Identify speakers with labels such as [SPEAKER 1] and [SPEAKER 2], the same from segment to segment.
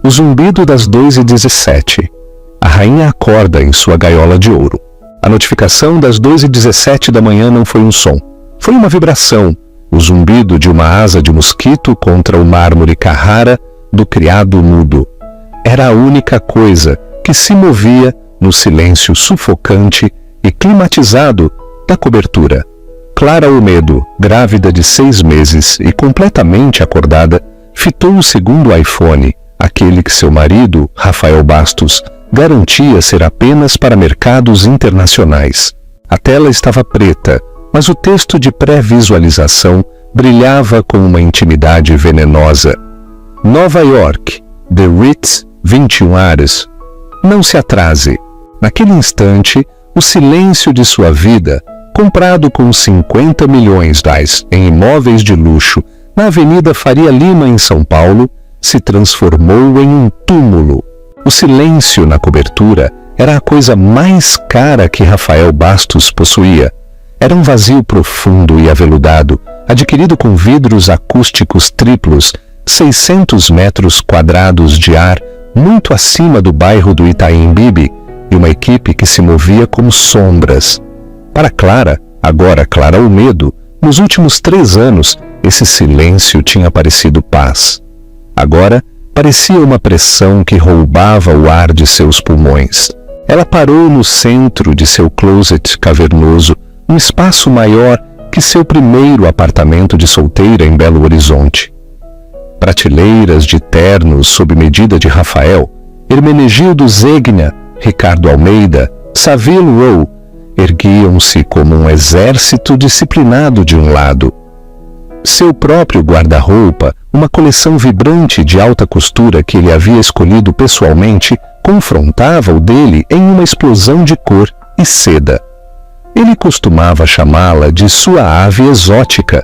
[SPEAKER 1] O zumbido das 2h17. A rainha acorda em sua gaiola de ouro. A notificação das 2h17 da manhã não foi um som. Foi uma vibração, o zumbido de uma asa de mosquito contra o mármore Carrara do criado mudo. Era a única coisa que se movia no silêncio sufocante e climatizado da cobertura. Clara Olmedo, grávida de 6 meses e completamente acordada, fitou o segundo iPhone, aquele que seu marido, Rafael Bastos, garantia ser apenas para mercados internacionais. A tela estava preta, mas o texto de pré-visualização brilhava com uma intimidade venenosa. Nova York, The Ritz, 21 Ares. Não se atrase. Naquele instante, o silêncio de sua vida, comprado com 50 milhões em imóveis de luxo na Avenida Faria Lima, em São Paulo, se transformou em um túmulo. O silêncio na cobertura era a coisa mais cara que Rafael Bastos possuía. Era um vazio profundo e aveludado, adquirido com vidros acústicos triplos, 600 metros quadrados de ar, muito acima do bairro do Itaim Bibi, e uma equipe que se movia como sombras. Para Clara, agora Clara Olmedo, nos últimos 3 anos, esse silêncio tinha parecido paz. Agora, parecia uma pressão que roubava o ar de seus pulmões. Ela parou no centro de seu closet cavernoso, um espaço maior que seu primeiro apartamento de solteira em Belo Horizonte. Prateleiras de ternos sob medida de Rafael, Hermenegildo Zegna, Ricardo Almeida, Savile Row, erguiam-se como um exército disciplinado de um lado. Seu próprio guarda-roupa, uma coleção vibrante de alta costura que ele havia escolhido pessoalmente, confrontava o dele em uma explosão de cor e seda. Ele costumava chamá-la de sua ave exótica,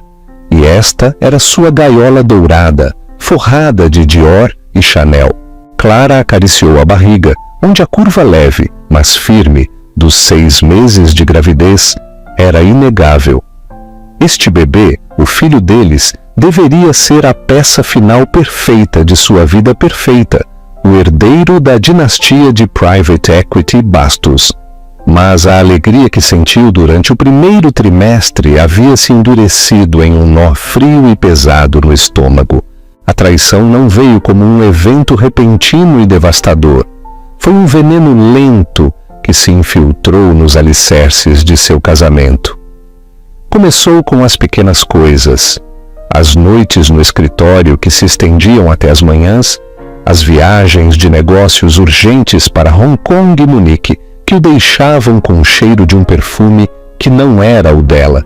[SPEAKER 1] e esta era sua gaiola dourada, forrada de Dior e Chanel. Clara acariciou a barriga, onde a curva leve, mas firme, dos 6 meses de gravidez era inegável. Este bebê, o filho deles, deveria ser a peça final perfeita de sua vida perfeita, o herdeiro da dinastia de Private Equity Bastos. Mas a alegria que sentiu durante o primeiro trimestre havia se endurecido em um nó frio e pesado no estômago. A traição não veio como um evento repentino e devastador. Foi um veneno lento que se infiltrou nos alicerces de seu casamento. Começou com as pequenas coisas, as noites no escritório que se estendiam até as manhãs, as viagens de negócios urgentes para Hong Kong e Munique, que o deixavam com o cheiro de um perfume que não era o dela.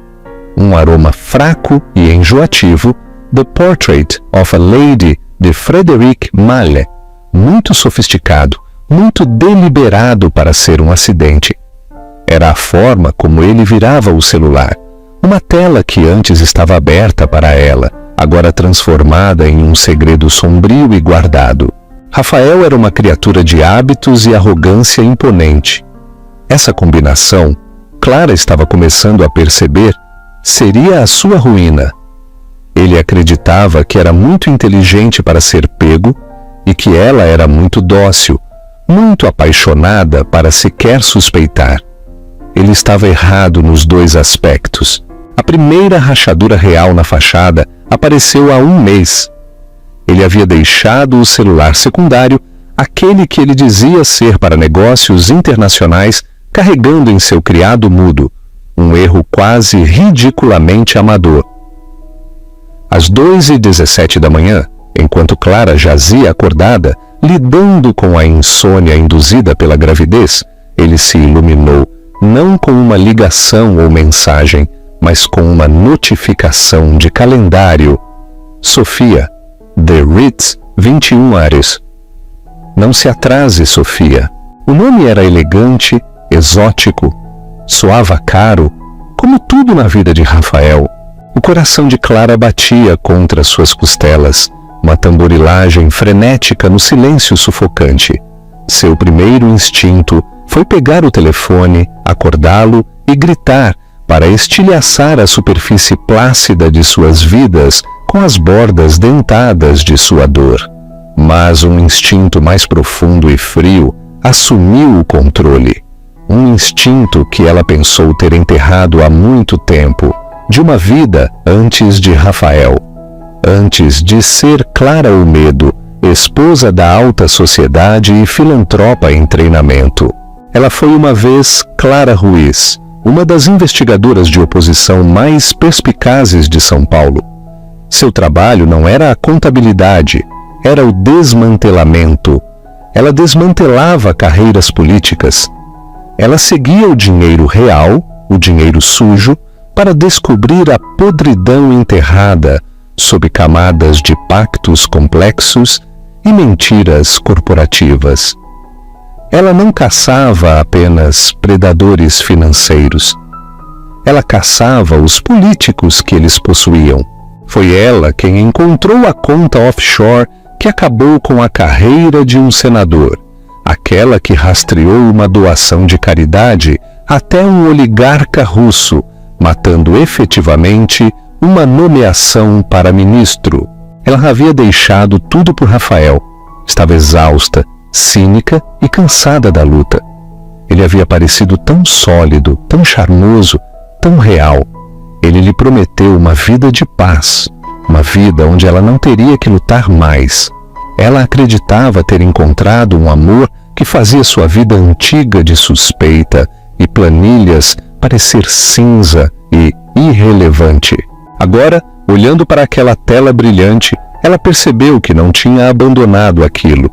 [SPEAKER 1] Um aroma fraco e enjoativo, The Portrait of a Lady, de Frédéric Malle, muito sofisticado, muito deliberado para ser um acidente. Era a forma como ele virava o celular, uma tela que antes estava aberta para ela, agora transformada em um segredo sombrio e guardado. Rafael era uma criatura de hábitos e arrogância imponente. Essa combinação, Clara estava começando a perceber, seria a sua ruína. Ele acreditava que era muito inteligente para ser pego e que ela era muito dócil, muito apaixonada para sequer suspeitar. Ele estava errado nos 2 aspectos. A primeira rachadura real na fachada apareceu há 1 mês. Ele havia deixado o celular secundário, aquele que ele dizia ser para negócios internacionais, carregando em seu criado mudo, um erro quase ridiculamente amador. Às 2h17 da manhã, enquanto Clara jazia acordada, lidando com a insônia induzida pela gravidez, ele se iluminou, não com uma ligação ou mensagem, mas com uma notificação de calendário. Sofia, The Ritz, 21 Ares. Não se atrase, Sofia. O nome era elegante, exótico, soava caro, como tudo na vida de Rafael. O coração de Clara batia contra suas costelas, uma tamborilagem frenética no silêncio sufocante. Seu primeiro instinto foi pegar o telefone, acordá-lo e gritar para estilhaçar a superfície plácida de suas vidas com as bordas dentadas de sua dor. Mas um instinto mais profundo e frio assumiu o controle. Um instinto que ela pensou ter enterrado há muito tempo, de uma vida antes de Rafael. Antes de ser Clara Olmedo, esposa da alta sociedade e filantropa em treinamento. Ela foi uma vez Clara Ruiz, uma das investigadoras de oposição mais perspicazes de São Paulo. Seu trabalho não era a contabilidade, era o desmantelamento. Ela desmantelava carreiras políticas. Ela seguia o dinheiro real, o dinheiro sujo, para descobrir a podridão enterrada sob camadas de pactos complexos e mentiras corporativas. Ela não caçava apenas predadores financeiros. Ela caçava os políticos que eles possuíam. Foi ela quem encontrou a conta offshore que acabou com a carreira de um senador, aquela que rastreou uma doação de caridade até um oligarca russo, matando efetivamente uma nomeação para ministro. Ela havia deixado tudo por Rafael. Estava exausta, cínica e cansada da luta. Ele havia parecido tão sólido, tão charmoso, tão real. Ele lhe prometeu uma vida de paz, uma vida onde ela não teria que lutar mais. Ela acreditava ter encontrado um amor que fazia sua vida antiga de suspeita e planilhas parecer cinza e irrelevante. Agora, olhando para aquela tela brilhante, ela percebeu que não tinha abandonado aquilo.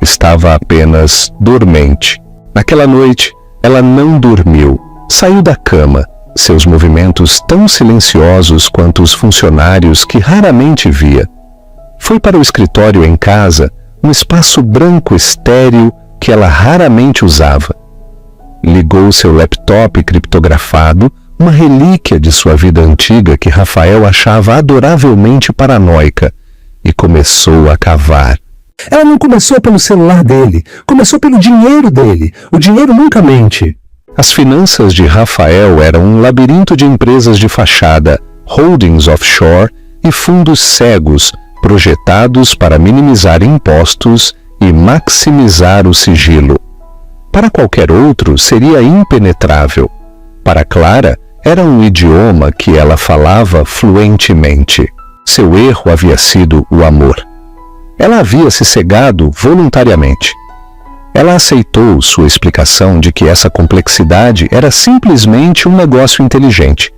[SPEAKER 1] Estava apenas dormente. Naquela noite, ela não dormiu. Saiu da cama, seus movimentos tão silenciosos quanto os funcionários que raramente via. Foi para o escritório em casa, um espaço branco estéril que ela raramente usava. Ligou seu laptop criptografado, uma relíquia de sua vida antiga que Rafael achava adoravelmente paranoica, e começou a cavar.
[SPEAKER 2] Ela não começou pelo celular dele, começou pelo dinheiro dele. O dinheiro nunca mente.
[SPEAKER 1] As finanças de Rafael eram um labirinto de empresas de fachada, holdings offshore e fundos cegos, projetados para minimizar impostos e maximizar o sigilo. Para qualquer outro, seria impenetrável. Para Clara, era um idioma que ela falava fluentemente. Seu erro havia sido o amor. Ela havia se cegado voluntariamente. Ela aceitou sua explicação de que essa complexidade era simplesmente um negócio inteligente.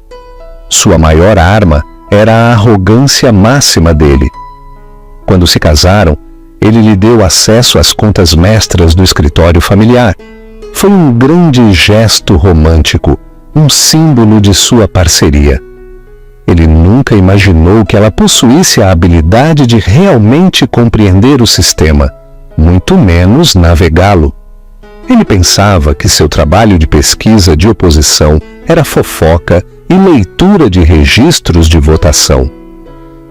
[SPEAKER 1] Sua maior arma era a arrogância máxima dele. Quando se casaram, ele lhe deu acesso às contas mestras do escritório familiar. Foi um grande gesto romântico, um símbolo de sua parceria. Ele nunca imaginou que ela possuísse a habilidade de realmente compreender o sistema, muito menos navegá-lo. Ele pensava que seu trabalho de pesquisa de oposição era fofoca e leitura de registros de votação.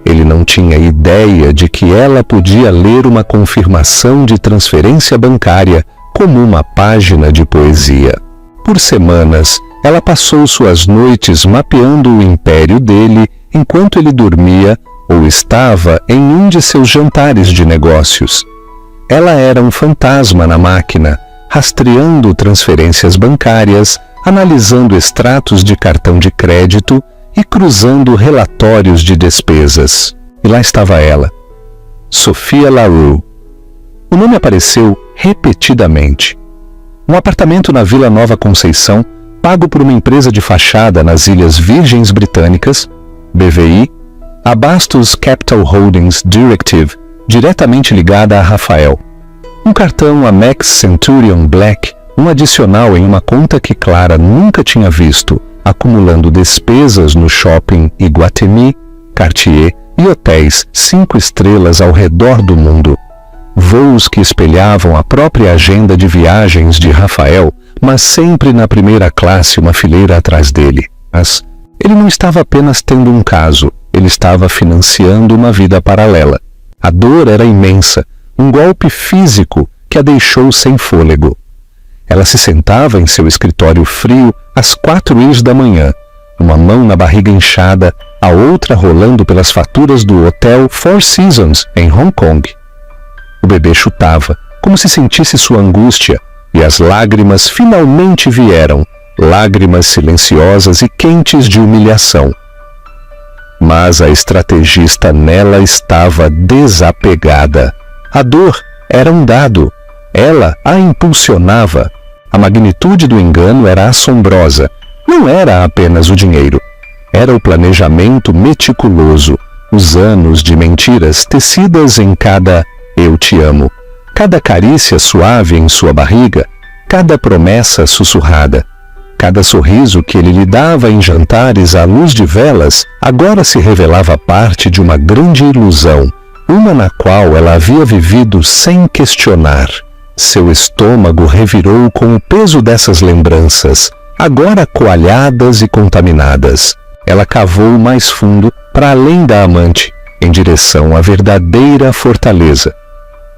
[SPEAKER 1] Ele não tinha ideia de que ela podia ler uma confirmação de transferência bancária como uma página de poesia. Por semanas, ela passou suas noites mapeando o império dele enquanto ele dormia ou estava em um de seus jantares de negócios. Ela era um fantasma na máquina, rastreando transferências bancárias, analisando extratos de cartão de crédito e cruzando relatórios de despesas. E lá estava ela, Sophia LaRue. O nome apareceu repetidamente. Um apartamento na Vila Nova Conceição, pago por uma empresa de fachada nas Ilhas Virgens Britânicas, BVI, a Bastos Capital Holdings Directive, diretamente ligada a Rafael. Um cartão Amex Centurion Black, um adicional em uma conta que Clara nunca tinha visto, acumulando despesas no shopping Iguatemi, Cartier e hotéis 5 estrelas ao redor do mundo. Voos que espelhavam a própria agenda de viagens de Rafael, mas sempre na primeira classe, uma fileira atrás dele. Mas ele não estava apenas tendo um caso, ele estava financiando uma vida paralela. A dor era imensa, um golpe físico que a deixou sem fôlego. Ela se sentava em seu escritório frio às 4h da manhã, uma mão na barriga inchada, a outra rolando pelas faturas do Hotel Four Seasons, em Hong Kong. O bebê chutava, como se sentisse sua angústia, e as lágrimas finalmente vieram, lágrimas silenciosas e quentes de humilhação. Mas a estrategista nela estava desapegada. A dor era um dado. Ela a impulsionava. A magnitude do engano era assombrosa. Não era apenas o dinheiro. Era o planejamento meticuloso, os anos de mentiras tecidas em cada "eu te amo", cada carícia suave em sua barriga, cada promessa sussurrada. Cada sorriso que ele lhe dava em jantares à luz de velas agora se revelava parte de uma grande ilusão, uma na qual ela havia vivido sem questionar. Seu estômago revirou com o peso dessas lembranças, agora coalhadas e contaminadas. Ela cavou mais fundo, para além da amante, em direção à verdadeira fortaleza.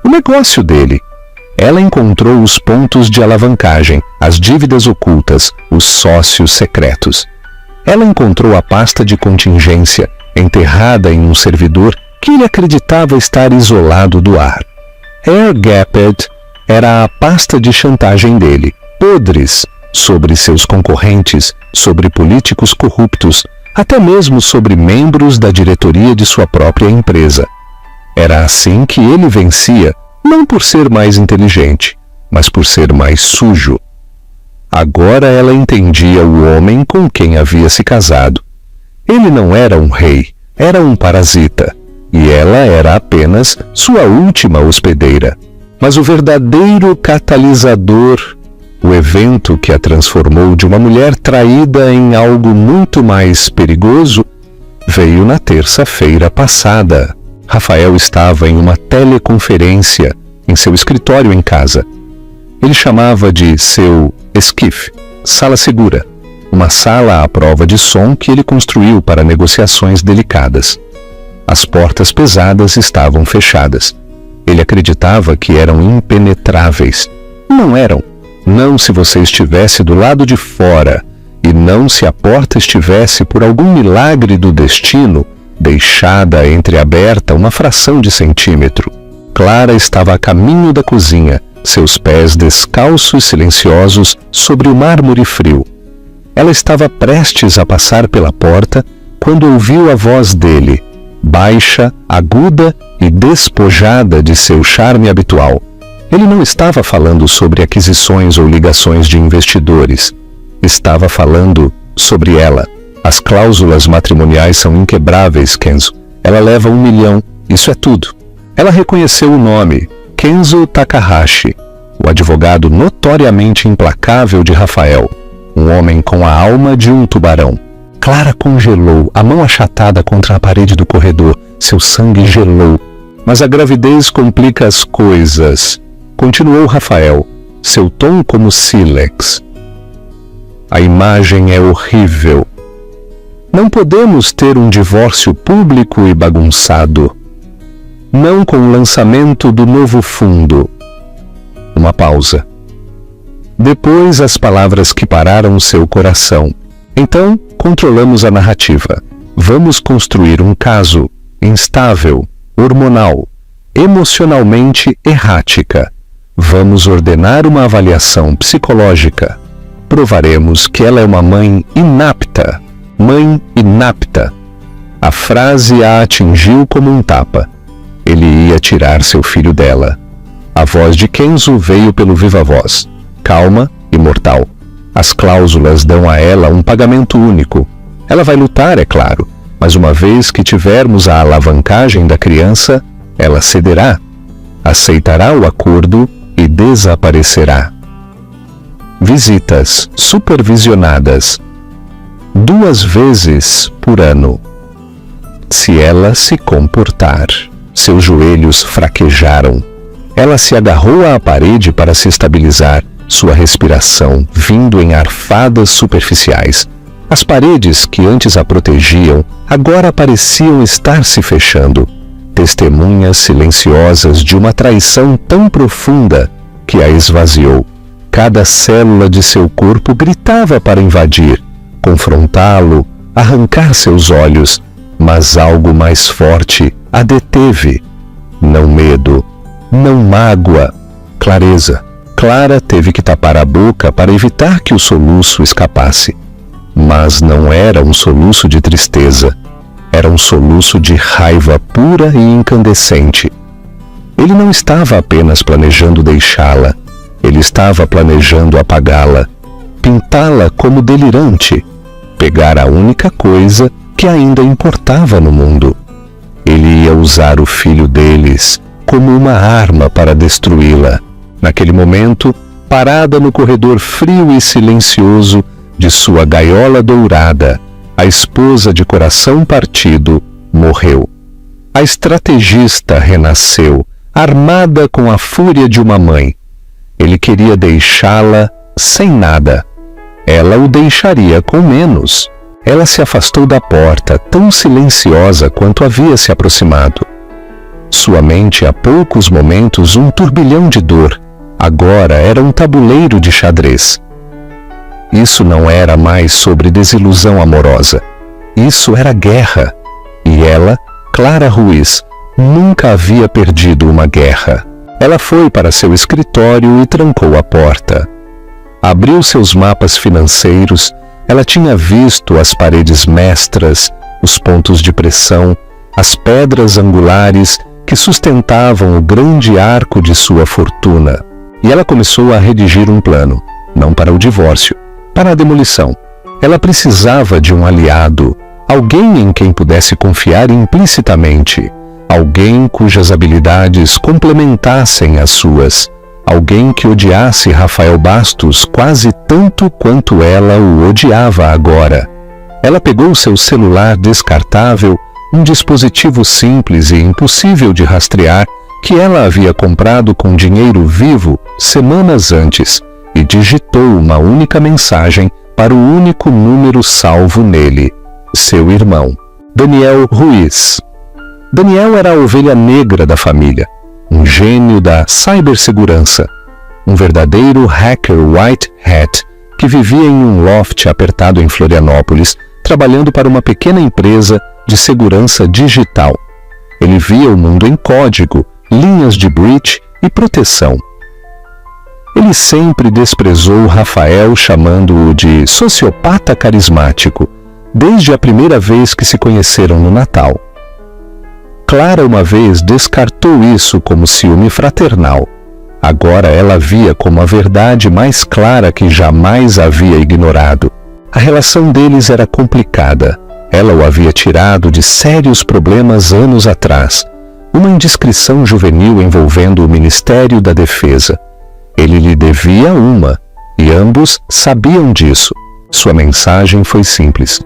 [SPEAKER 1] O negócio dele. Ela encontrou os pontos de alavancagem, as dívidas ocultas, os sócios secretos. Ela encontrou a pasta de contingência, enterrada em um servidor que ele acreditava estar isolado do ar. Airgapped era a pasta de chantagem dele, podres, sobre seus concorrentes, sobre políticos corruptos, até mesmo sobre membros da diretoria de sua própria empresa. Era assim que ele vencia, não por ser mais inteligente, mas por ser mais sujo. Agora ela entendia o homem com quem havia se casado. Ele não era um rei, era um parasita, e ela era apenas sua última hospedeira. Mas o verdadeiro catalisador, o evento que a transformou de uma mulher traída em algo muito mais perigoso, veio na terça-feira passada. Rafael estava em uma teleconferência em seu escritório em casa. Ele chamava de seu esquife, sala segura, uma sala à prova de som que ele construiu para negociações delicadas. As portas pesadas estavam fechadas. Ele acreditava que eram impenetráveis. Não eram. Não se você estivesse do lado de fora, e não se a porta estivesse, por algum milagre do destino, deixada entreaberta uma fração de centímetro. Clara estava a caminho da cozinha, seus pés descalços e silenciosos sobre o mármore frio. Ela estava prestes a passar pela porta quando ouviu a voz dele, baixa, aguda e despojada de seu charme habitual. Ele não estava falando sobre aquisições ou ligações de investidores. Estava falando sobre ela. As cláusulas matrimoniais são inquebráveis, Kenzo. Ela leva 1 milhão, isso é tudo. Ela reconheceu o nome, Kenzo Takahashi, o advogado notoriamente implacável de Rafael, um homem com a alma de um tubarão. Clara congelou, a mão achatada contra a parede do corredor. Seu sangue gelou. Mas a gravidez complica as coisas, continuou Rafael, seu tom como sílex. A imagem é horrível. Não podemos ter um divórcio público e bagunçado. Não com o lançamento do novo fundo. Uma pausa. Depois as palavras que pararam seu coração. Então, controlamos a narrativa. Vamos construir um caso instável, hormonal, emocionalmente errática. Vamos ordenar uma avaliação psicológica. Provaremos que ela é uma mãe inapta. Mãe inapta. A frase a atingiu como um tapa. Ele ia tirar seu filho dela. A voz de Kenzo veio pelo viva-voz, calma e mortal. As cláusulas dão a ela um pagamento único. Ela vai lutar, é claro, mas uma vez que tivermos a alavancagem da criança, ela cederá, aceitará o acordo e desaparecerá. Visitas supervisionadas 2 vezes por ano. Se ela se comportar. Seus joelhos fraquejaram. Ela se agarrou à parede para se estabilizar, sua respiração vindo em arfadas superficiais. As paredes que antes a protegiam agora pareciam estar se fechando, testemunhas silenciosas de uma traição tão profunda que a esvaziou. Cada célula de seu corpo gritava para invadir, confrontá-lo, arrancar seus olhos, mas algo mais forte a deteve. Não medo, não mágoa, clareza. Clara teve que tapar a boca para evitar que o soluço escapasse. Mas não era um soluço de tristeza. Era um soluço de raiva pura e incandescente. Ele não estava apenas planejando deixá-la. Ele estava planejando apagá-la, pintá-la como delirante, pegar a única coisa que ainda importava no mundo. Ele ia usar o filho deles como uma arma para destruí-la. Naquele momento, parada no corredor frio e silencioso de sua gaiola dourada, a esposa de coração partido morreu. A estrategista renasceu, armada com a fúria de uma mãe. Ele queria deixá-la sem nada. Ela o deixaria com menos. Ela se afastou da porta, tão silenciosa quanto havia se aproximado. Sua mente, há poucos momentos, um turbilhão de dor, agora era um tabuleiro de xadrez. Isso não era mais sobre desilusão amorosa. Isso era guerra. E ela, Clara Ruiz, nunca havia perdido uma guerra. Ela foi para seu escritório e trancou a porta. Abriu seus mapas financeiros. Ela tinha visto as paredes mestras, os pontos de pressão, as pedras angulares que sustentavam o grande arco de sua fortuna. E ela começou a redigir um plano, não para o divórcio, para a demolição. Ela precisava de um aliado, alguém em quem pudesse confiar implicitamente, alguém cujas habilidades complementassem as suas, alguém que odiasse Rafael Bastos quase tanto quanto ela o odiava agora. Ela pegou seu celular descartável, um dispositivo simples e impossível de rastrear, que ela havia comprado com dinheiro vivo semanas antes, e digitou uma única mensagem para o único número salvo nele, seu irmão, Daniel Ruiz. Daniel era a ovelha negra da família, um gênio da cibersegurança, um verdadeiro hacker white hat que vivia em um loft apertado em Florianópolis, trabalhando para uma pequena empresa de segurança digital. Ele via o mundo em código, linhas de breach e proteção. Ele sempre desprezou Rafael, chamando-o de sociopata carismático, desde a primeira vez que se conheceram no Natal. Clara uma vez descartou isso como ciúme fraternal. Agora ela via como a verdade mais clara que jamais havia ignorado. A relação deles era complicada. Ela o havia tirado de sérios problemas anos atrás. Uma indiscrição juvenil envolvendo o Ministério da Defesa. Ele lhe devia uma, e ambos sabiam disso. Sua mensagem foi simples.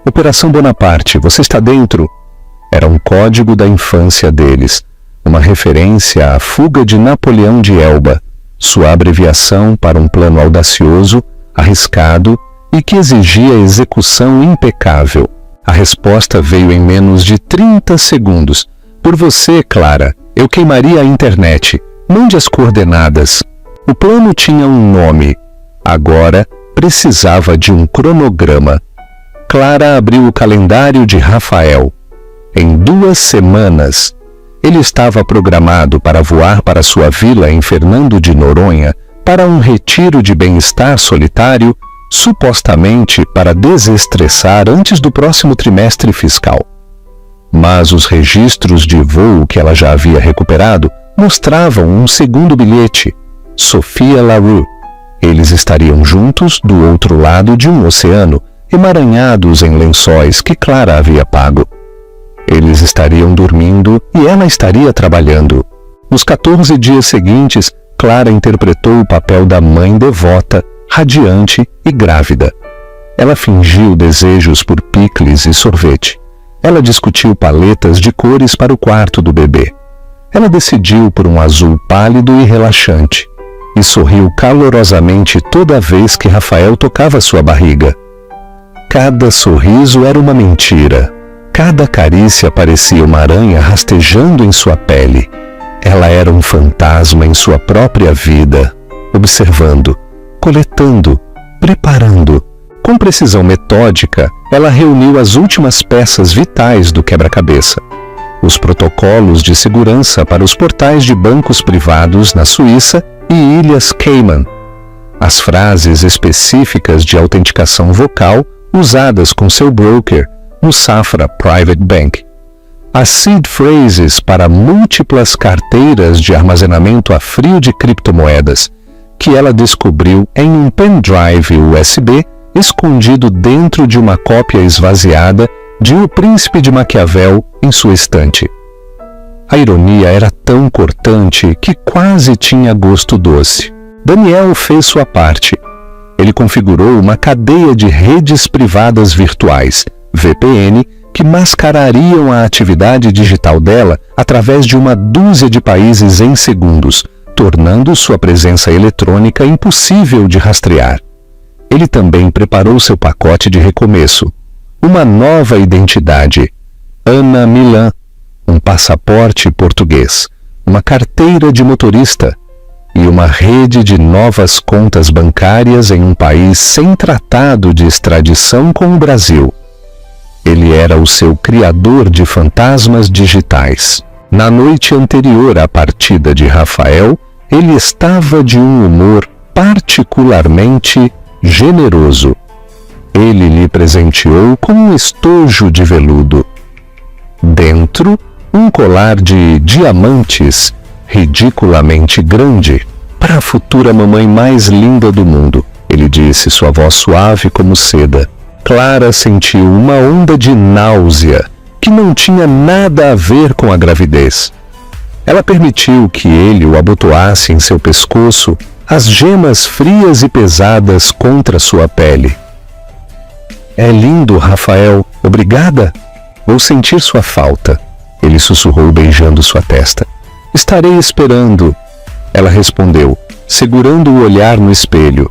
[SPEAKER 1] Operação Bonaparte, você está dentro? Era um código da infância deles, uma referência à fuga de Napoleão de Elba, sua abreviação para um plano audacioso, arriscado e que exigia execução impecável. A resposta veio em menos de 30 segundos. Por você, Clara, eu queimaria a internet. Mande as coordenadas. O plano tinha um nome. Agora precisava de um cronograma. Clara abriu o calendário de Rafael. Em 2 semanas, ele estava programado para voar para sua vila em Fernando de Noronha para um retiro de bem-estar solitário, supostamente para desestressar antes do próximo trimestre fiscal. Mas os registros de voo que ela já havia recuperado mostravam um segundo bilhete, Sofia Larue. Eles estariam juntos do outro lado de um oceano, emaranhados em lençóis que Clara havia pago. Eles estariam dormindo e ela estaria trabalhando. Nos 14 dias seguintes, Clara interpretou o papel da mãe devota, radiante e grávida. Ela fingiu desejos por picles e sorvete. Ela discutiu paletas de cores para o quarto do bebê. Ela decidiu por um azul pálido e relaxante, e sorriu calorosamente toda vez que Rafael tocava sua barriga. Cada sorriso era uma mentira. Cada carícia parecia uma aranha rastejando em sua pele. Ela era um fantasma em sua própria vida, observando, coletando, preparando. Com precisão metódica, ela reuniu as últimas peças vitais do quebra-cabeça. os protocolos de segurança para os portais de bancos privados na Suíça e Ilhas Cayman, as frases específicas de autenticação vocal usadas com seu broker no Safra Private Bank, as seed phrases para múltiplas carteiras de armazenamento a frio de criptomoedas que ela descobriu em um pendrive USB escondido dentro de uma cópia esvaziada de O Príncipe de Maquiavel em sua estante. A ironia era tão cortante que quase tinha gosto doce. Daniel fez sua parte. Ele configurou uma cadeia de redes privadas virtuais, VPN, que mascarariam a atividade digital dela através de uma dúzia de países em segundos, tornando sua presença eletrônica impossível de rastrear. Ele também preparou seu pacote de recomeço, uma nova identidade, Ana Milan, um passaporte português, uma carteira de motorista e uma rede de novas contas bancárias em um país sem tratado de extradição com o Brasil. Ele era o seu criador de fantasmas digitais. Na noite anterior à partida de Rafael, ele estava de um humor particularmente generoso. Ele lhe presenteou com um estojo de veludo. Dentro, um colar de diamantes ridiculamente grande. Para a futura mamãe mais linda do mundo, ele disse, sua voz suave como seda. Clara sentiu uma onda de náusea que não tinha nada a ver com a gravidez. Ela permitiu que ele o abotoasse em seu pescoço, as gemas frias e pesadas contra sua pele. É lindo, Rafael. Obrigada. Vou sentir sua falta. Ele sussurrou beijando sua testa. Estarei esperando. Ela respondeu, segurando o olhar no espelho.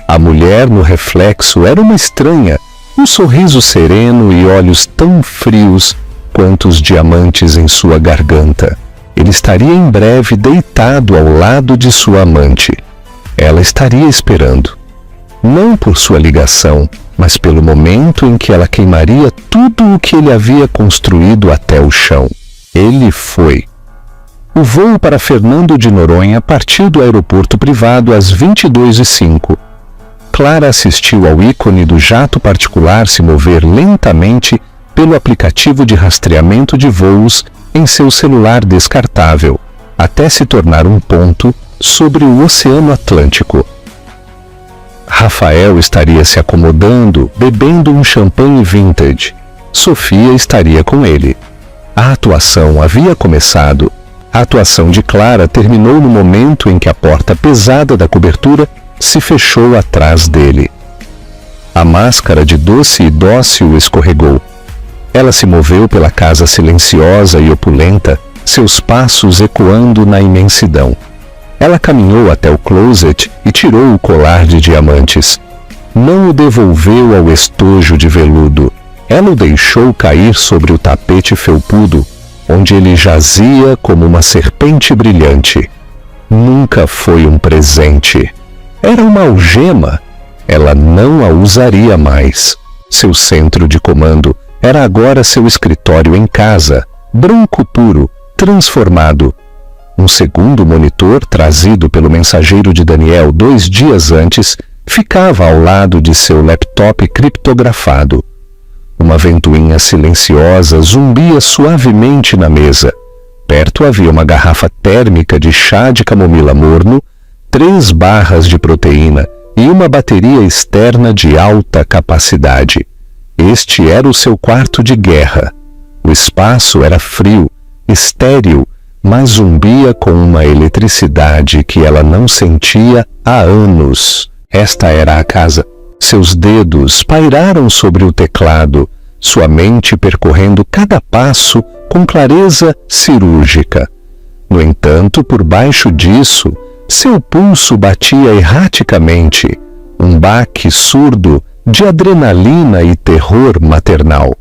[SPEAKER 1] A mulher no reflexo era uma estranha, um sorriso sereno e olhos tão frios quanto os diamantes em sua garganta. Ele estaria em breve deitado ao lado de sua amante. Ela estaria esperando. Não por sua ligação, mas pelo momento em que ela queimaria tudo o que ele havia construído até o chão. Ele foi. O voo para Fernando de Noronha partiu do aeroporto privado às 22h05. Clara assistiu ao ícone do jato particular se mover lentamente pelo aplicativo de rastreamento de voos em seu celular descartável, até se tornar um ponto sobre o Oceano Atlântico. Rafael estaria se acomodando, bebendo um champanhe vintage. Sofia estaria com ele. A atuação havia começado. A atuação de Clara terminou no momento em que a porta pesada da cobertura se fechou atrás dele. A máscara de doce e dócil escorregou. Ela se moveu pela casa silenciosa e opulenta, seus passos ecoando na imensidão. Ela caminhou até o closet e tirou o colar de diamantes. Não o devolveu ao estojo de veludo. Ela o deixou cair sobre o tapete felpudo, onde ele jazia como uma serpente brilhante. Nunca foi um presente. Era uma algema. Ela não a usaria mais. Seu centro de comando era agora seu escritório em casa, branco puro, transformado. Um segundo monitor, trazido pelo mensageiro de Daniel 2 dias antes, ficava ao lado de seu laptop criptografado. Uma ventoinha silenciosa zumbia suavemente na mesa. Perto havia uma garrafa térmica de chá de camomila morno, 3 barras de proteína e uma bateria externa de alta capacidade. Este era o seu quarto de guerra. O espaço era frio, estéril, mas zumbia com uma eletricidade que ela não sentia há anos. Esta era a casa. Seus dedos pairaram sobre o teclado, sua mente percorrendo cada passo com clareza cirúrgica. No entanto, por baixo disso, seu pulso batia erraticamente, um baque surdo de adrenalina e terror maternal.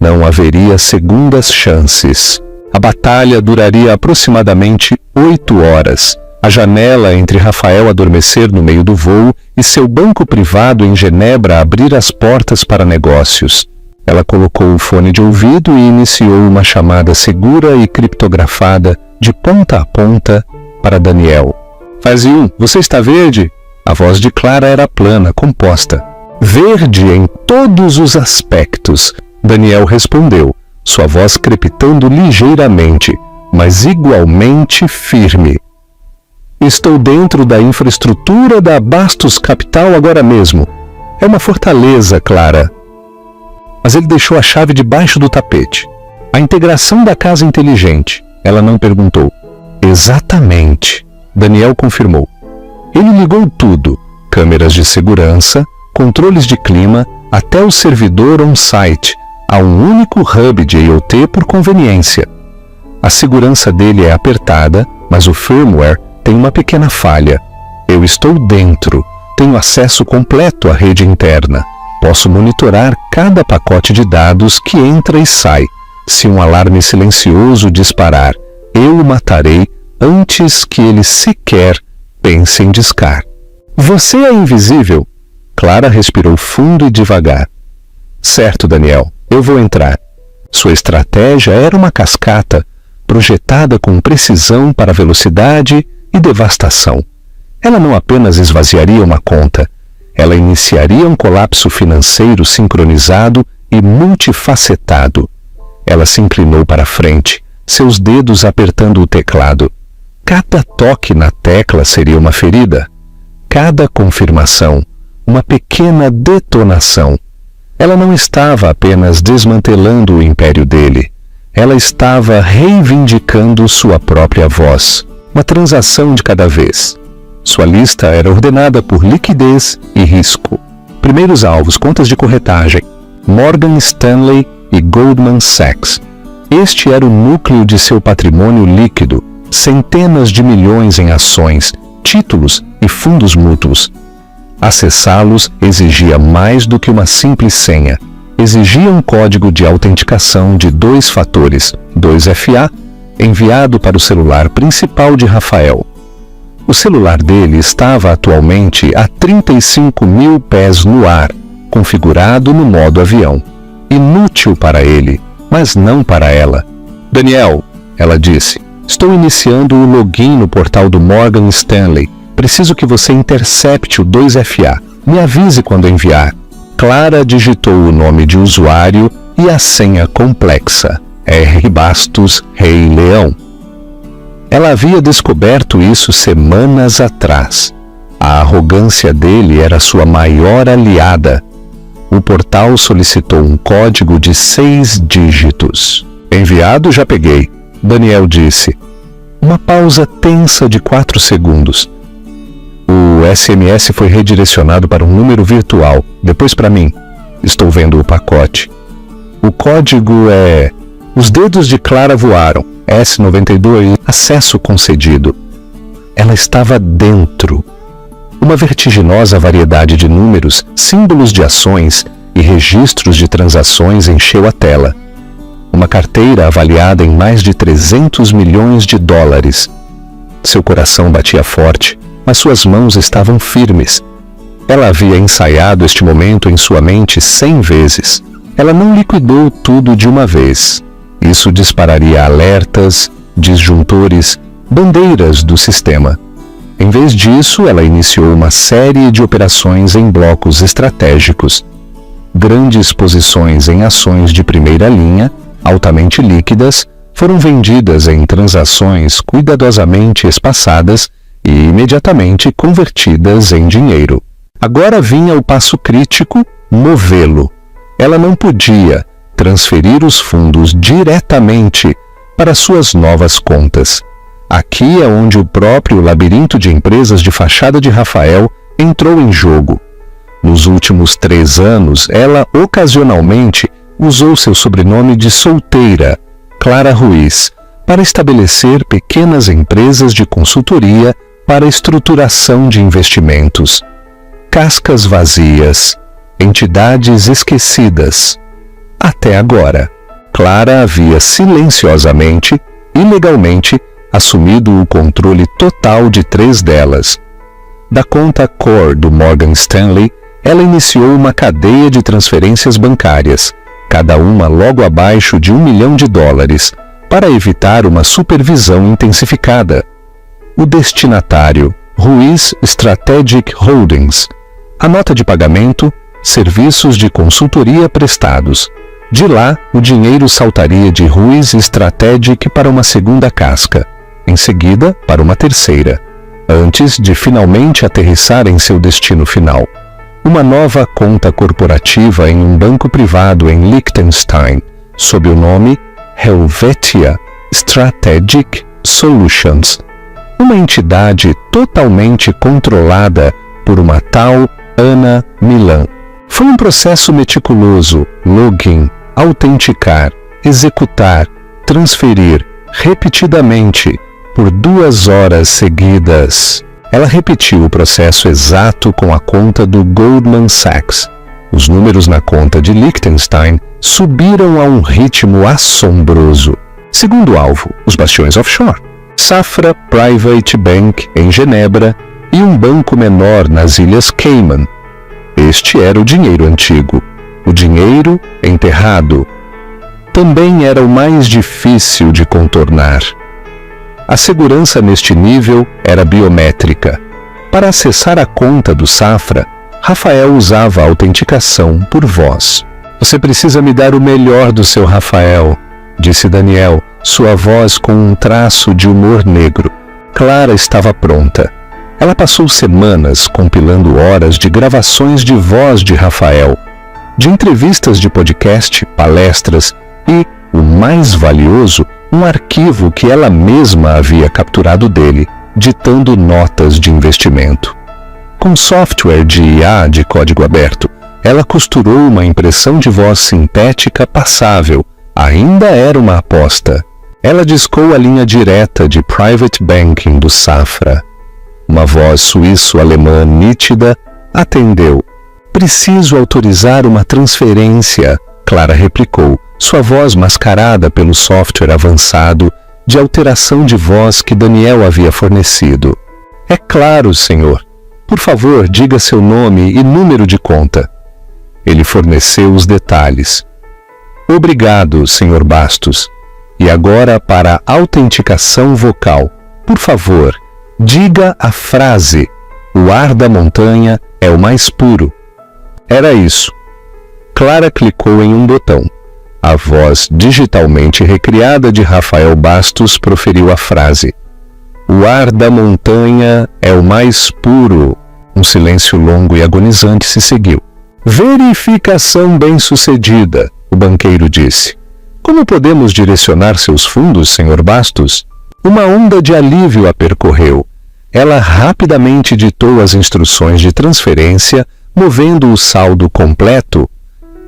[SPEAKER 1] Não haveria segundas chances. A batalha duraria aproximadamente 8 horas. A janela entre Rafael adormecer no meio do voo e seu banco privado em Genebra abrir as portas para negócios. Ela colocou o fone de ouvido e iniciou uma chamada segura e criptografada de ponta a ponta para Daniel. Fase 1, você está verde? A voz de Clara era plana, composta. Verde em todos os aspectos, Daniel respondeu, sua voz crepitando ligeiramente, mas igualmente firme. Estou dentro da infraestrutura da Bastos Capital agora mesmo. É uma fortaleza, Clara. Mas ele deixou a chave debaixo do tapete. A integração da casa inteligente. Ela não perguntou. Exatamente. Daniel confirmou. Ele ligou tudo. Câmeras de segurança, controles de clima, até o servidor on-site, a um único hub de IoT por conveniência. A segurança dele é apertada, mas o firmware tem uma pequena falha. Eu estou dentro. Tenho acesso completo à rede interna. Posso monitorar cada pacote de dados que entra e sai. Se um alarme silencioso disparar, eu o matarei antes que ele sequer pense em discar. Você é invisível? Clara respirou fundo e devagar. Certo, Daniel, eu vou entrar. Sua estratégia era uma cascata, projetada com precisão para velocidade e devastação. Ela não apenas esvaziaria uma conta, ela iniciaria um colapso financeiro sincronizado e multifacetado. Ela se inclinou para a frente, seus dedos apertando o teclado. Cada toque na tecla seria uma ferida. Cada confirmação, uma pequena detonação. Ela não estava apenas desmantelando o império dele. Ela estava reivindicando sua própria voz. Uma transação de cada vez. Sua lista era ordenada por liquidez e risco. Primeiros alvos, contas de corretagem, Morgan Stanley e Goldman Sachs. Este era o núcleo de seu patrimônio líquido, centenas de milhões em ações, títulos e fundos mútuos. Acessá-los exigia mais do que uma simples senha. Exigia um código de autenticação de 2 fatores, 2FA, enviado para o celular principal de Rafael. O celular dele estava atualmente a 35 mil pés no ar, configurado no modo avião. Inútil para ele, mas não para ela. Daniel, ela disse, estou iniciando o login no portal do Morgan Stanley. Preciso que você intercepte o 2FA. Me avise quando enviar. Clara digitou o nome de usuário e a senha complexa. R. Bastos, Rei Leão. Ela havia descoberto isso semanas atrás. A arrogância dele era sua maior aliada. O portal solicitou um código de 6 dígitos. Enviado, já peguei, Daniel disse. Uma pausa tensa de 4 segundos. O SMS foi redirecionado para um número virtual, depois para mim. Estou vendo o pacote. O código é... Os dedos de Clara voaram. S92, acesso concedido. Ela estava dentro. Uma vertiginosa variedade de números, símbolos de ações e registros de transações encheu a tela. Uma carteira avaliada em mais de 300 milhões de dólares. Seu coração batia forte, mas suas mãos estavam firmes. Ela havia ensaiado este momento em sua mente 100 vezes. Ela não liquidou tudo de uma vez. Isso dispararia alertas, disjuntores, bandeiras do sistema. Em vez disso, ela iniciou uma série de operações em blocos estratégicos. Grandes posições em ações de primeira linha, altamente líquidas, foram vendidas em transações cuidadosamente espaçadas e imediatamente convertidas em dinheiro. Agora vinha o passo crítico, movê-lo. Ela não podia transferir os fundos diretamente para suas novas contas. Aqui é onde o próprio labirinto de empresas de fachada de Rafael entrou em jogo. Nos últimos 3 anos, ela ocasionalmente usou seu sobrenome de solteira, Clara Ruiz, para estabelecer pequenas empresas de consultoria para estruturação de investimentos. Cascas vazias, entidades esquecidas. Até agora, Clara havia silenciosamente, ilegalmente, assumido o controle total de 3 delas. Da conta Core do Morgan Stanley, ela iniciou uma cadeia de transferências bancárias, cada uma logo abaixo de $1 milhão, para evitar uma supervisão intensificada. O destinatário, Ruiz Strategic Holdings. A nota de pagamento, serviços de consultoria prestados. De lá, o dinheiro saltaria de Ruiz Strategic para uma segunda casca, em seguida para uma terceira, antes de finalmente aterrissar em seu destino final. Uma nova conta corporativa em um banco privado em Liechtenstein, sob o nome Helvetia Strategic Solutions, uma entidade totalmente controlada por uma tal Ana Milan. Foi um processo meticuloso: login, autenticar, executar, transferir, repetidamente, por 2 horas seguidas. Ela repetiu o processo exato com a conta do Goldman Sachs. Os números na conta de Liechtenstein subiram a um ritmo assombroso. Segundo alvo, os bastiões offshore, Safra Private Bank em Genebra e um banco menor nas Ilhas Cayman. Este era o dinheiro antigo, o dinheiro enterrado. Também era o mais difícil de contornar. A segurança neste nível era biométrica. Para acessar a conta do Safra, Rafael usava a autenticação por voz. "Você precisa me dar o melhor do seu Rafael", disse Daniel, sua voz com um traço de humor negro. Clara estava pronta. Ela passou semanas compilando horas de gravações de voz de Rafael, de entrevistas de podcast, palestras e, o mais valioso, um arquivo que ela mesma havia capturado dele, ditando notas de investimento. Com software de IA de código aberto, ela costurou uma impressão de voz sintética passável. Ainda era uma aposta. Ela discou a linha direta de Private Banking do Safra. Uma voz suíço-alemã nítida atendeu. "Preciso autorizar uma transferência", Clara replicou, sua voz mascarada pelo software avançado de alteração de voz que Daniel havia fornecido. "É claro, senhor. Por favor, diga seu nome e número de conta." Ele forneceu os detalhes. "Obrigado, senhor Bastos. E agora para a autenticação vocal. Por favor, diga a frase: 'O ar da montanha é o mais puro.'" Era isso. Clara clicou em um botão. A voz digitalmente recriada de Rafael Bastos proferiu a frase: "O ar da montanha é o mais puro." Um silêncio longo e agonizante se seguiu. "Verificação bem-sucedida", o banqueiro disse. "Como podemos direcionar seus fundos, senhor Bastos?" Uma onda de alívio a percorreu. Ela rapidamente ditou as instruções de transferência, movendo o saldo completo,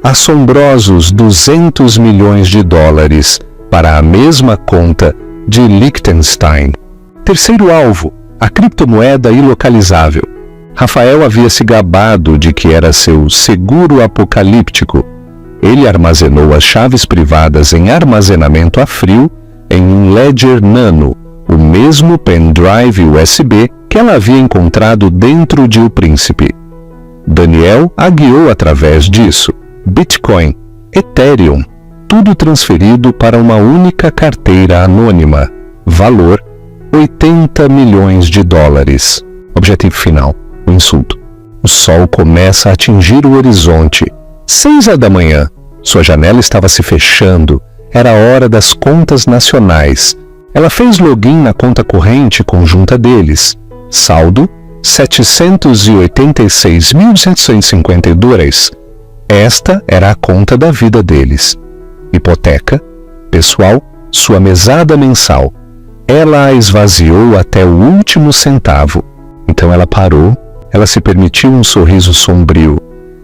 [SPEAKER 1] assombrosos $200 milhões, para a mesma conta de Liechtenstein. Terceiro alvo, a criptomoeda ilocalizável. Rafael havia se gabado de que era seu seguro apocalíptico. Ele armazenou as chaves privadas em armazenamento a frio em um Ledger Nano, o mesmo pendrive USB que ela havia encontrado dentro de O Príncipe. Daniel a guiou através disso. Bitcoin, Ethereum, tudo transferido para uma única carteira anônima. Valor: $80 milhões. Objetivo final: o insulto. O sol começa a atingir o horizonte. 6 da manhã. Sua janela estava se fechando. Era a hora das contas nacionais. Ela fez login na conta corrente conjunta deles. Saldo: $786.152. Esta era a conta da vida deles. Hipoteca, pessoal, sua mesada mensal. Ela a esvaziou até o último centavo. Então ela parou, ela se permitiu um sorriso sombrio.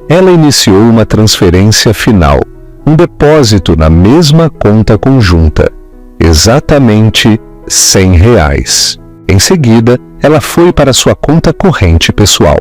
[SPEAKER 1] Ela iniciou uma transferência final, um depósito na mesma conta conjunta. Exatamente R$100. Em seguida, ela foi para sua conta corrente pessoal.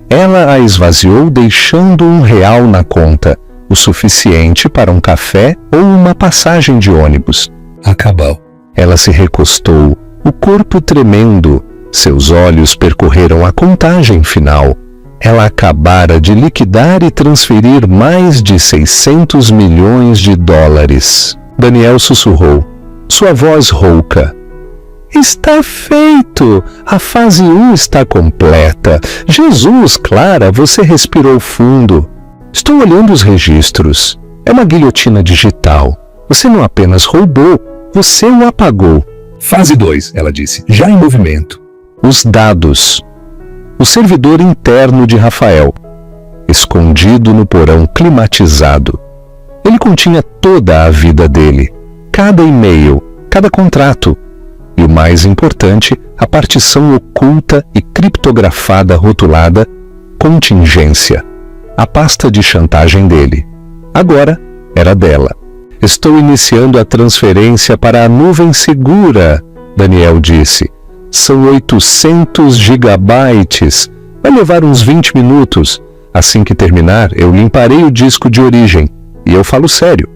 [SPEAKER 1] Ela a esvaziou deixando R$1 na conta, o suficiente para um café ou uma passagem de ônibus. Acabou. Ela se recostou, o corpo tremendo. Seus olhos percorreram a contagem final. Ela acabara de liquidar e transferir mais de 600 milhões de dólares. Daniel sussurrou, sua voz rouca. Está feito! A fase 1 está completa. Jesus, Clara, você respirou fundo. Estou olhando os registros. É uma guilhotina digital. Você não apenas roubou, você o apagou.
[SPEAKER 2] Fase 2, ela disse, já em movimento.
[SPEAKER 1] Os dados. O servidor interno de Rafael, escondido no porão climatizado. Ele continha toda a vida dele, cada e-mail, cada contrato e, o mais importante, a partição oculta e criptografada rotulada contingência, a pasta de chantagem dele. Agora era dela. Estou iniciando a transferência para a nuvem segura, Daniel disse. São 800 gigabytes. Vai levar uns 20 minutos. Assim que terminar, eu limparei o disco de origem. E eu falo sério.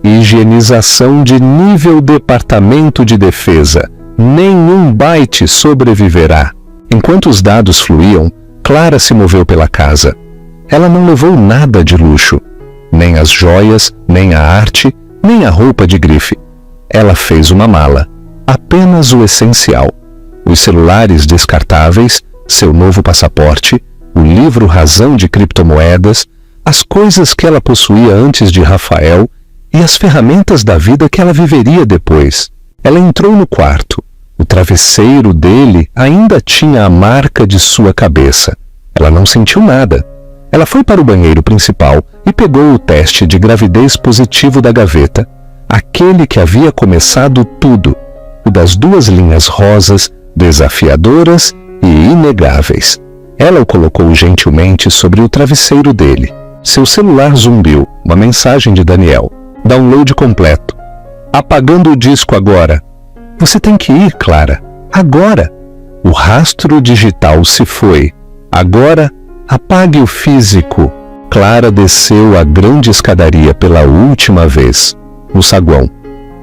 [SPEAKER 1] Higienização de nível Departamento de Defesa. Nenhum byte sobreviverá. Enquanto os dados fluíam, Clara se moveu pela casa. Ela não levou nada de luxo. Nem as joias, nem a arte, nem a roupa de grife. Ela fez uma mala. Apenas o essencial. Os celulares descartáveis, seu novo passaporte, o livro Razão de Criptomoedas, as coisas que ela possuía antes de Rafael e as ferramentas da vida que ela viveria depois. Ela entrou no quarto. O travesseiro dele ainda tinha a marca de sua cabeça. Ela não sentiu nada. Ela foi para o banheiro principal e pegou o teste de gravidez positivo da gaveta, aquele que havia começado tudo, o das 2 linhas rosas, desafiadoras e inegáveis. Ela o colocou gentilmente sobre o travesseiro dele. Seu celular zumbiu, uma mensagem de Daniel. Download completo. Apagando o disco agora. Você tem que ir, Clara. Agora. O rastro digital se foi. Agora, apague o físico. Clara desceu a grande escadaria pela última vez. No saguão.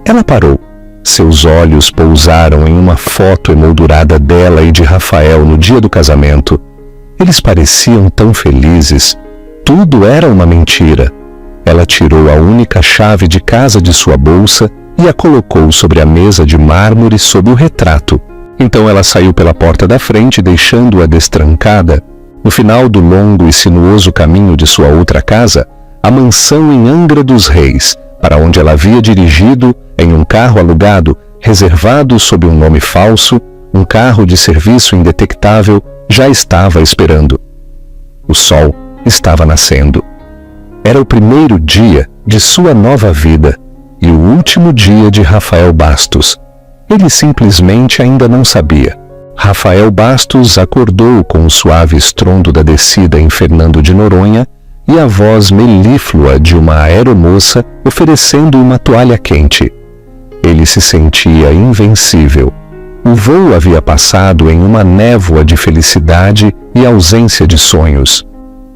[SPEAKER 1] Ela parou. Seus olhos pousaram em uma foto emoldurada dela e de Rafael no dia do casamento. Eles pareciam tão felizes. Tudo era uma mentira. Ela tirou a única chave de casa de sua bolsa e a colocou sobre a mesa de mármore sob o retrato. Então ela saiu pela porta da frente, deixando-a destrancada. No final do longo e sinuoso caminho de sua outra casa, a mansão em Angra dos Reis, para onde ela havia dirigido em um carro alugado, reservado sob um nome falso, um carro de serviço indetectável, já estava esperando. O sol estava nascendo. Era o primeiro dia de sua nova vida e o último dia de Rafael Bastos. Ele simplesmente ainda não sabia. Rafael Bastos acordou com o suave estrondo da descida em Fernando de Noronha e a voz melíflua de uma aeromoça oferecendo uma toalha quente. Ele se sentia invencível. O voo havia passado em uma névoa de felicidade e ausência de sonhos.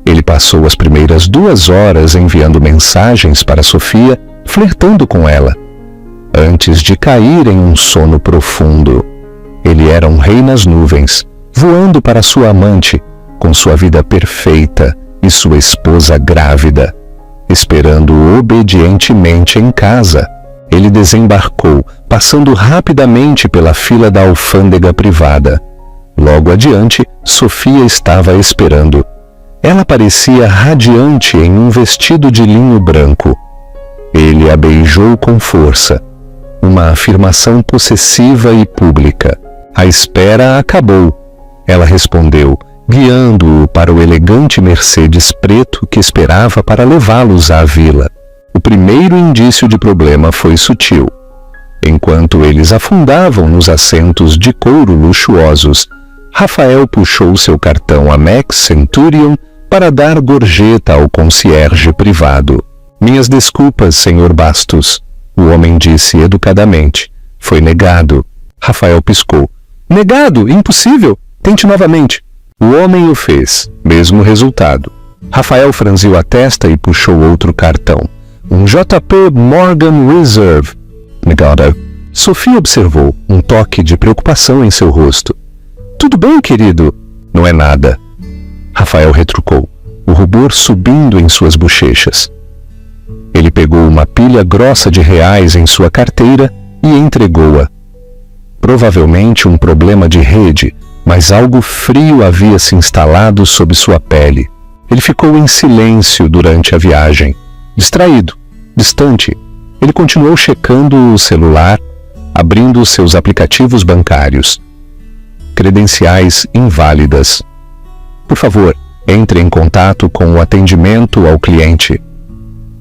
[SPEAKER 1] Ele passou as primeiras 2 horas enviando mensagens para Sofia, flertando com ela, antes de cair em um sono profundo. Ele era um rei nas nuvens, voando para sua amante, com sua vida perfeita e sua esposa grávida, esperando obedientemente em casa. Ele desembarcou, passando rapidamente pela fila da alfândega privada. Logo adiante, Sofia estava esperando. Ela parecia radiante em um vestido de linho branco. Ele a beijou com força, uma afirmação possessiva e pública. A espera acabou. Ela respondeu, guiando-o para o elegante Mercedes preto que esperava para levá-los à vila. O primeiro indício de problema foi sutil. Enquanto eles afundavam nos assentos de couro luxuosos, Rafael puxou seu cartão Amex Centurion para dar gorjeta ao concierge privado. Minhas desculpas, senhor Bastos, o homem disse educadamente. Foi negado. Rafael piscou. Negado? Impossível! Tente novamente. O homem o fez. Mesmo resultado. Rafael franziu a testa e puxou outro cartão. Um JP Morgan Reserve. Negado. Sofia observou um toque de preocupação em seu rosto. Tudo bem, querido? Não é nada. Rafael retrucou, o rubor subindo em suas bochechas. Ele pegou uma pilha grossa de reais em sua carteira e entregou-a. Provavelmente um problema de rede, mas algo frio havia se instalado sob sua pele. Ele ficou em silêncio durante a viagem, distraído, distante. Ele continuou checando o celular, abrindo seus aplicativos bancários. Credenciais inválidas. Por favor, entre em contato com o atendimento ao cliente.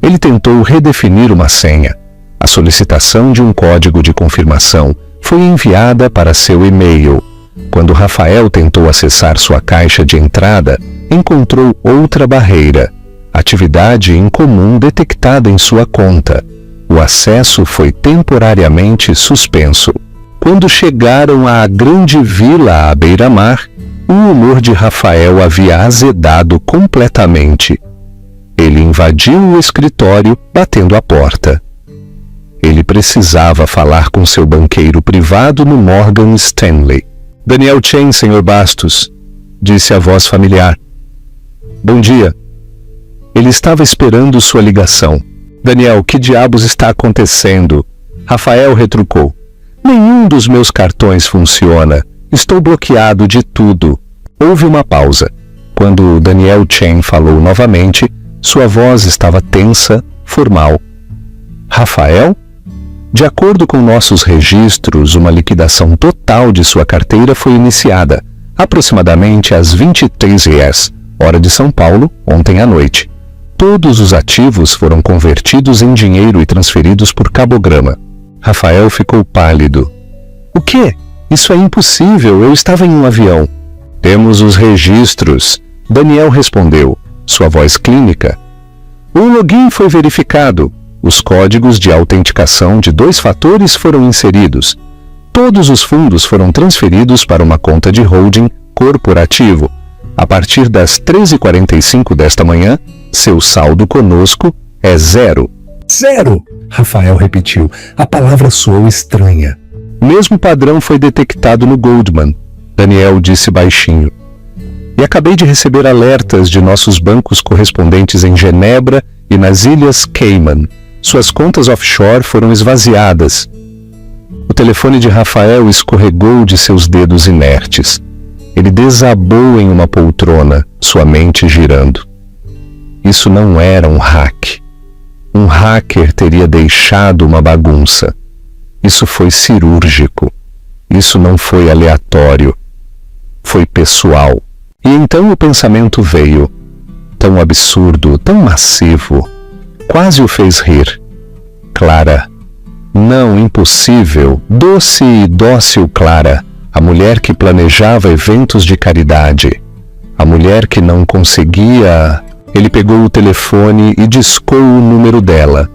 [SPEAKER 1] Ele tentou redefinir uma senha. A solicitação de um código de confirmação foi enviada para seu e-mail. Quando Rafael tentou acessar sua caixa de entrada, encontrou outra barreira. Atividade incomum detectada em sua conta. O acesso foi temporariamente suspenso. Quando chegaram à grande vila à beira-mar, o humor de Rafael havia azedado completamente. Ele invadiu o escritório, batendo a porta. Ele precisava falar com seu banqueiro privado no Morgan Stanley. Daniel Chen, Sr. Bastos, disse a voz familiar. Bom dia. Ele estava esperando sua ligação. Daniel, que diabos está acontecendo? Rafael retrucou. Nenhum dos meus cartões funciona. Estou bloqueado de tudo. Houve uma pausa. Quando Daniel Chen falou novamente, sua voz estava tensa, formal. Rafael? De acordo com nossos registros, uma liquidação total de sua carteira foi iniciada, aproximadamente às 23h, hora de São Paulo, ontem à noite. Todos os ativos foram convertidos em dinheiro e transferidos por cabograma. Rafael ficou pálido. O quê? Isso é impossível, eu estava em um avião. Temos os registros, Daniel respondeu, sua voz clínica. O login foi verificado. Os códigos de autenticação de 2 fatores foram inseridos. Todos os fundos foram transferidos para uma conta de holding corporativo. A partir das 13h45 desta manhã, seu saldo conosco é 0.
[SPEAKER 2] 0! Rafael repetiu. A palavra soou estranha.
[SPEAKER 1] Mesmo padrão foi detectado no Goldman, Daniel disse baixinho. E acabei de receber alertas de nossos bancos correspondentes em Genebra e nas Ilhas Cayman. Suas contas offshore foram esvaziadas. O telefone de Rafael escorregou de seus dedos inertes. Ele desabou em uma poltrona, sua mente girando. Isso não era um hack. Um hacker teria deixado uma bagunça. Isso foi cirúrgico. Isso não foi aleatório. Foi pessoal. E então o pensamento veio. Tão absurdo, tão massivo. Quase o fez rir. Clara. Não, impossível. Doce e dócil Clara. A mulher que planejava eventos de caridade. A mulher que não conseguia... Ele pegou o telefone e discou o número dela.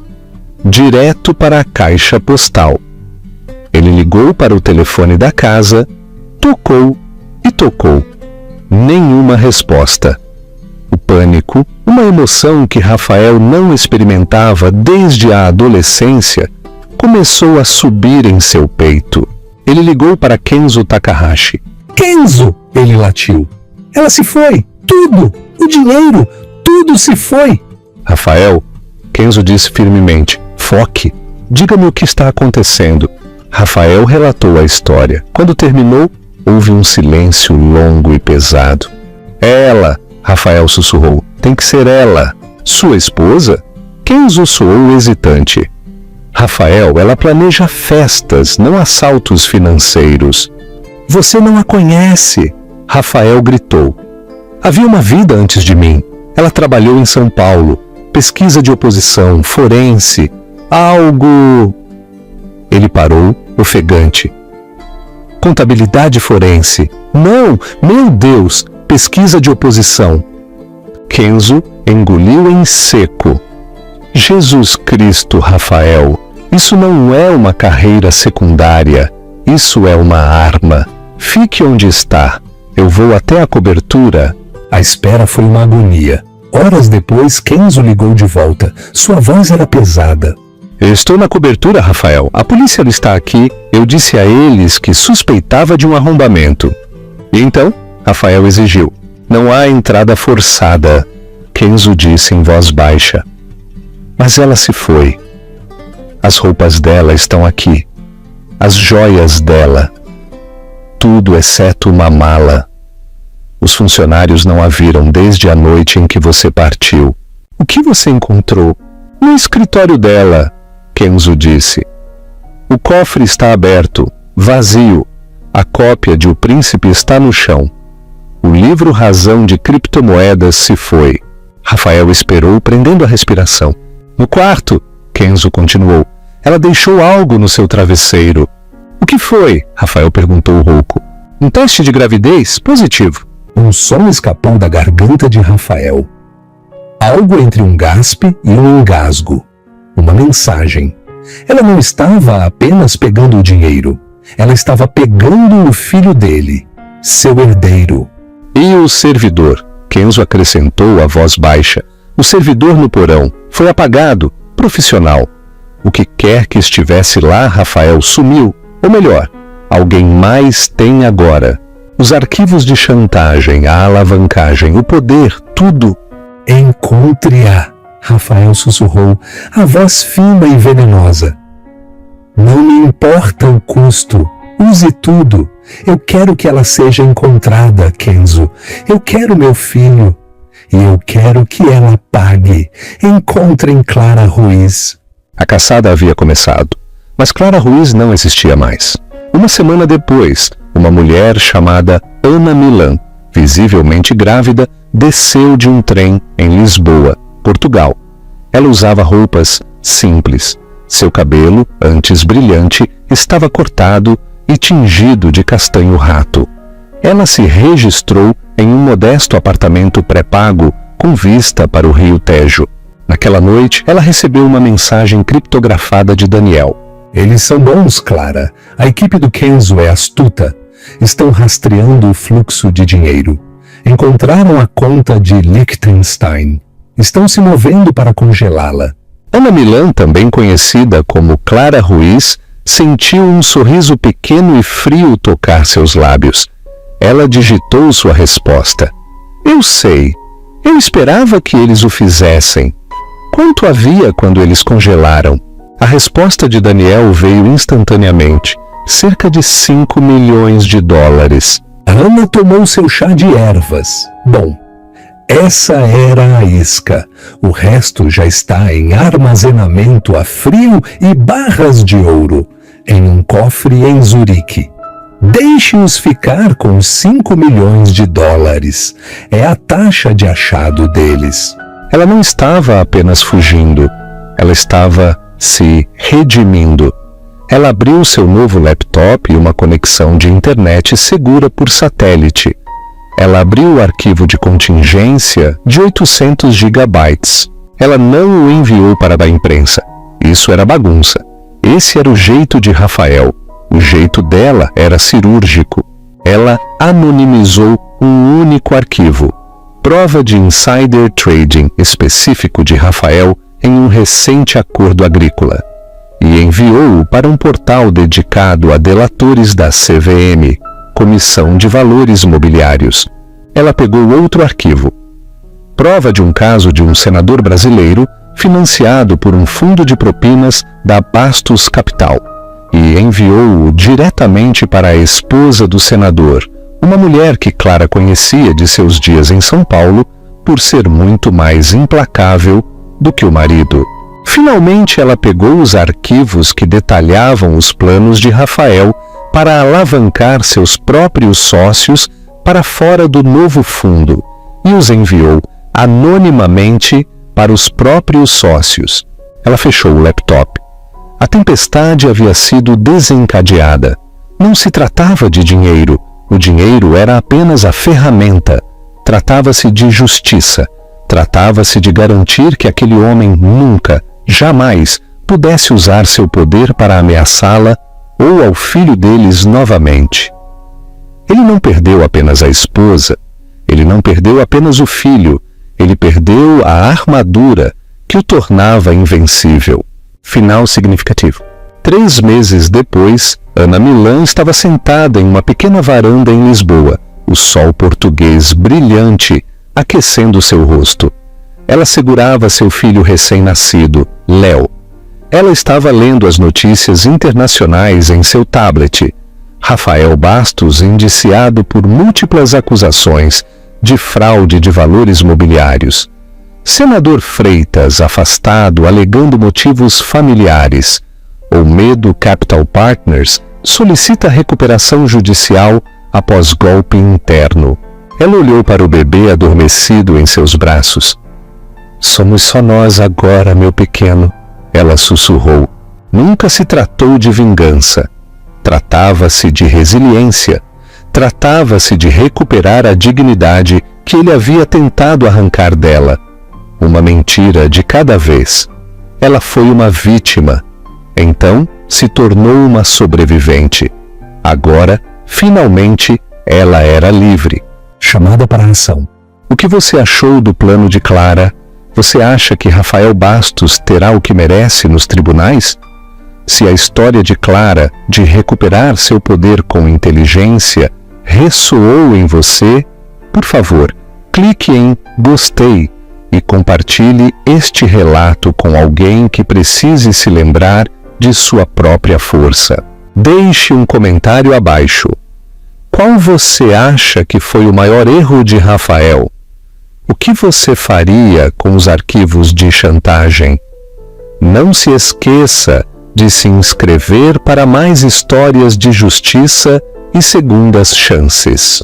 [SPEAKER 1] Direto para a caixa postal. Ele ligou para o telefone da casa, tocou e tocou. Nenhuma resposta. O pânico, uma emoção que Rafael não experimentava desde a adolescência, começou a subir em seu peito. Ele ligou para Kenzo Takahashi.
[SPEAKER 2] Kenzo! Ele latiu. Ela se foi! Tudo! O dinheiro! Tudo se foi!
[SPEAKER 1] Rafael, Kenzo disse firmemente. Foque! Diga-me o que está acontecendo. Rafael relatou a história. Quando terminou, houve um silêncio longo e pesado. Ela! Rafael sussurrou. Tem que ser ela. Sua esposa? Kenzo soou hesitante. Rafael, ela planeja festas, não assaltos financeiros. Você não a conhece! Rafael gritou. Havia uma vida antes de mim. Ela trabalhou em São Paulo. Pesquisa de oposição, forense, algo... Ele parou, ofegante. Contabilidade forense. Não, meu Deus, pesquisa de oposição. Kenzo engoliu em seco. Jesus Cristo, Rafael, isso não é uma carreira secundária. Isso é uma arma. Fique onde está. Eu vou até a cobertura.
[SPEAKER 2] A espera foi uma agonia. Horas depois, Kenzo ligou de volta. Sua voz era pesada.
[SPEAKER 1] Eu estou na cobertura, Rafael. A polícia está aqui. Eu disse a eles que suspeitava de um arrombamento. E então, Rafael exigiu. Não há entrada forçada, Kenzo disse em voz baixa. Mas ela se foi. As roupas dela estão aqui. As joias dela. Tudo exceto uma mala. Os funcionários não a viram desde a noite em que você partiu. O que você encontrou? No escritório dela, Kenzo disse. O cofre está aberto, vazio. A cópia de O Príncipe está no chão. O livro Razão de Criptomoedas se foi. Rafael esperou, prendendo a respiração. No quarto, Kenzo continuou. Ela deixou algo no seu travesseiro. O que foi? Rafael perguntou rouco. Um teste de gravidez positivo.
[SPEAKER 2] Um som escapou da garganta de Rafael. Algo entre um gaspe e um engasgo. Uma mensagem. Ela não estava apenas pegando o dinheiro. Ela estava pegando o filho dele, seu herdeiro.
[SPEAKER 1] E o servidor? Kenzo acrescentou a voz baixa. O servidor no porão foi apagado, profissional. O que quer que estivesse lá, Rafael, sumiu. Ou melhor, alguém mais tem agora. Os arquivos de chantagem, a alavancagem, o poder, tudo.
[SPEAKER 2] Encontre-a, Rafael sussurrou, a voz fina e venenosa. Não me importa o custo. Use tudo. Eu quero que ela seja encontrada, Kenzo. Eu quero meu filho. E eu quero que ela pague. Encontrem Clara Ruiz.
[SPEAKER 1] A caçada havia começado, mas Clara Ruiz não existia mais. Uma semana depois, uma mulher chamada Ana Milan, visivelmente grávida, desceu de um trem em Lisboa, Portugal. Ela usava roupas simples. Seu cabelo, antes brilhante, estava cortado e tingido de castanho rato. Ela se registrou em um modesto apartamento pré-pago com vista para o rio Tejo. Naquela noite, ela recebeu uma mensagem criptografada de Daniel.
[SPEAKER 2] Eles são bons, Clara. A equipe do Kenzo é astuta. Estão rastreando o fluxo de dinheiro. Encontraram a conta de Liechtenstein. Estão se movendo para congelá-la.
[SPEAKER 1] Ana Milan, também conhecida como Clara Ruiz, sentiu um sorriso pequeno e frio tocar seus lábios. Ela digitou sua resposta. Eu sei. Eu esperava que eles o fizessem. Quanto havia quando eles congelaram? A resposta de Daniel veio instantaneamente. Cerca de 5 milhões de dólares.
[SPEAKER 2] Ana tomou seu chá de ervas. Bom, essa era a isca. O resto já está em armazenamento a frio e barras de ouro, em um cofre em Zurique. Deixe-os ficar com 5 milhões de dólares. É a taxa de achado deles.
[SPEAKER 1] Ela não estava apenas fugindo. Ela estava se redimindo. Ela abriu seu novo laptop e uma conexão de internet segura por satélite. Ela abriu o arquivo de contingência de 800 gigabytes. Ela não o enviou para a imprensa. Isso era bagunça. Esse era o jeito de Rafael. O jeito dela era cirúrgico. Ela anonimizou um único arquivo. Prova de insider trading específico de Rafael em um recente acordo agrícola. E enviou-o para um portal dedicado a delatores da CVM, Comissão de Valores Mobiliários. Ela pegou outro arquivo. Prova de um caso de um senador brasileiro financiado por um fundo de propinas da Bastos Capital e enviou-o diretamente para a esposa do senador, uma mulher que Clara conhecia de seus dias em São Paulo por ser muito mais implacável do que o marido. Finalmente ela pegou os arquivos que detalhavam os planos de Rafael para alavancar seus próprios sócios para fora do novo fundo e os enviou anonimamente para os próprios sócios. Ela fechou o laptop. A tempestade havia sido desencadeada. Não se tratava de dinheiro. O dinheiro era apenas a ferramenta. Tratava-se de justiça. Tratava-se de garantir que aquele homem nunca, jamais, pudesse usar seu poder para ameaçá-la ou ao filho deles novamente. Ele não perdeu apenas a esposa. Ele não perdeu apenas o filho. Ele perdeu a armadura que o tornava invencível. Final significativo. 3 meses depois, Ana Milan estava sentada em uma pequena varanda em Lisboa, o sol português brilhante aquecendo seu rosto. Ela segurava seu filho recém-nascido, Léo. Ela estava lendo as notícias internacionais em seu tablet. Rafael Bastos indiciado por múltiplas acusações de fraude de valores mobiliários. Senador Freitas afastado alegando motivos familiares. Olmedo Capital Partners solicita recuperação judicial após golpe interno. Ela olhou para o bebê adormecido em seus braços. "Somos só nós agora, meu pequeno", ela sussurrou. Nunca se tratou de vingança. Tratava-se de resiliência. Tratava-se de recuperar a dignidade que ele havia tentado arrancar dela. Uma mentira de cada vez. Ela foi uma vítima. Então, se tornou uma sobrevivente. Agora, finalmente, ela era livre.
[SPEAKER 2] Chamada para a ação.
[SPEAKER 1] O que você achou do plano de Clara? Você acha que Rafael Bastos terá o que merece nos tribunais? Se a história de Clara de recuperar seu poder com inteligência ressoou em você, por favor, clique em gostei e compartilhe este relato com alguém que precise se lembrar de sua própria força. Deixe um comentário abaixo. Qual você acha que foi o maior erro de Rafael? O que você faria com os arquivos de chantagem? Não se esqueça de se inscrever para mais histórias de justiça e segundas chances.